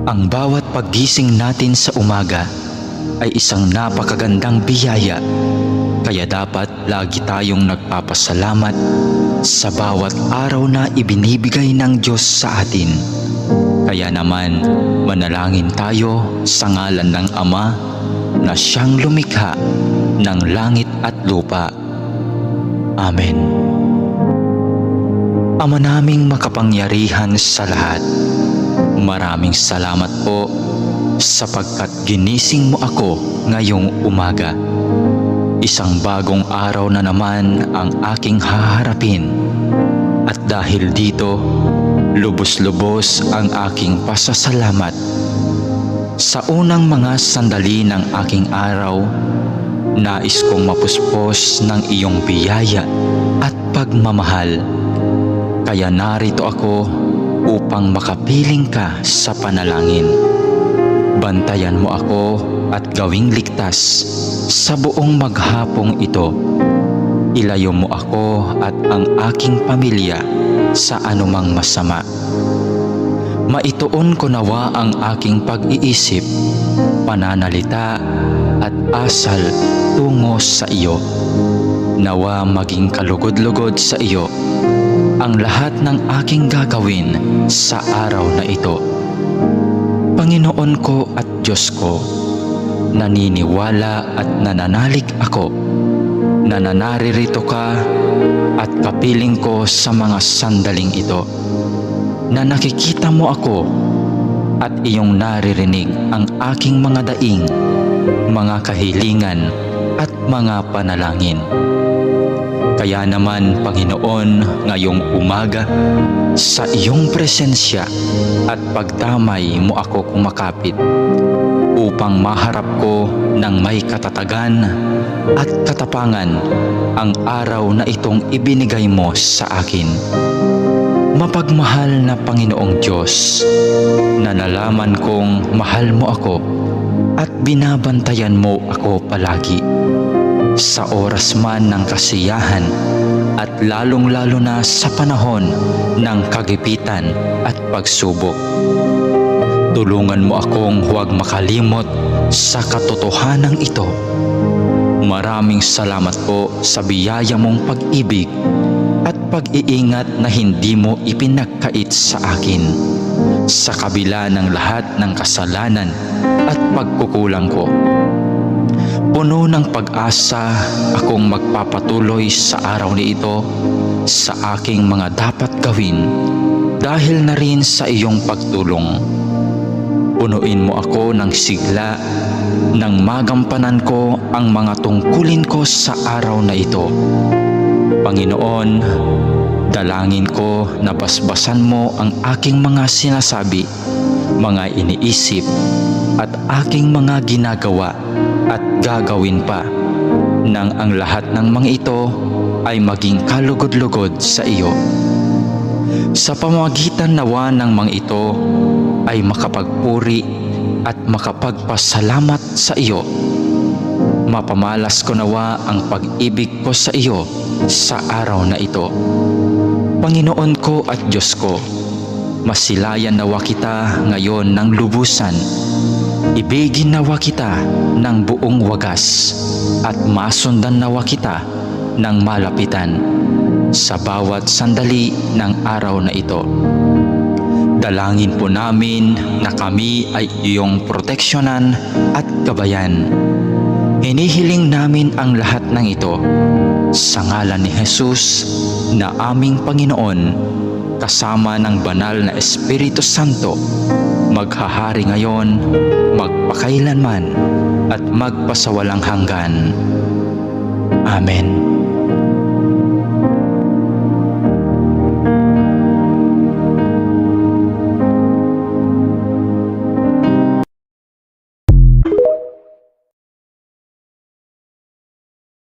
Ang bawat paggising natin sa umaga ay isang napakagandang biyaya, kaya dapat lagi tayong nagpapasalamat sa bawat araw na ibinibigay ng Diyos sa atin. Kaya naman, manalangin tayo sa ngalan ng Ama na siyang lumikha ng langit at lupa. Amen. Ama naming makapangyarihan sa lahat, maraming salamat po sapagkat ginising mo ako ngayong umaga. Isang bagong araw na naman ang aking haharapin. At dahil dito, lubos-lubos ang aking pasasalamat. Sa unang mga sandali ng aking araw, nais kong mapuspos ng iyong biyaya at pagmamahal. Kaya narito ako upang makapiling ka sa panalangin. Bantayan mo ako at gawing ligtas sa buong maghapong ito. Ilayo mo ako at ang aking pamilya sa anumang masama. Maituon ko nawa ang aking pag-iisip, pananalita at asal tungo sa iyo. Nawa maging kalugod-lugod sa iyo ang lahat ng aking gagawin sa araw na ito. Panginoon ko at Diyos ko, naniniwala at nananalig ako na naririto ka at kapiling ko sa mga sandaling ito, na nakikita mo ako at iyong naririnig ang aking mga daing, mga kahilingan at mga panalangin. Kaya naman, Panginoon, ngayong umaga, sa iyong presensya at pagdamay mo ako kumakapit upang maharap ko ng may katatagan at katapangan ang araw na itong ibinigay mo sa akin. Mapagmahal na Panginoong Diyos, na nalaman kong mahal mo ako at binabantayan mo ako palagi. Sa oras man ng kasiyahan at lalong-lalo na sa panahon ng kagipitan at pagsubok. Tulungan mo akong huwag makalimot sa katotohanan ito. Maraming salamat po sa biyaya mong pag-ibig at pag-iingat na hindi mo ipinagkait sa akin, sa kabila ng lahat ng kasalanan at pagkukulang ko. Puno ng pag-asa akong magpapatuloy sa araw na ito sa aking mga dapat gawin dahil na rin sa iyong pagtulong. Punuin mo ako ng sigla nang magampanan ko ang mga tungkulin ko sa araw na ito. Panginoon, dalangin ko na basbasan mo ang aking mga sinasabi, mga iniisip at aking mga ginagawa at gagawin pa, nang ang lahat ng mga ito ay maging kalugod-lugod sa iyo. Sa pamamagitan nawa ng mga ito ay makapagpuri at makapagpasalamat sa iyo. Mapamalas ko nawa ang pag-ibig ko sa iyo sa araw na ito. Panginoon ko at Diyos ko, masilayan nawa kita ngayon ng lubusan. Ibigin nawa kita ng buong wagas at masundan nawa kita ng malapitan sa bawat sandali ng araw na ito. Dalangin po namin na kami ay iyong proteksyonan at gabayan. Hinihiling namin ang lahat ng ito sa ngalan ni Jesus na aming Panginoon, kasama ng banal na Espiritu Santo, maghahari ngayon, magpakailanman at magpasawalang hanggan. Amen.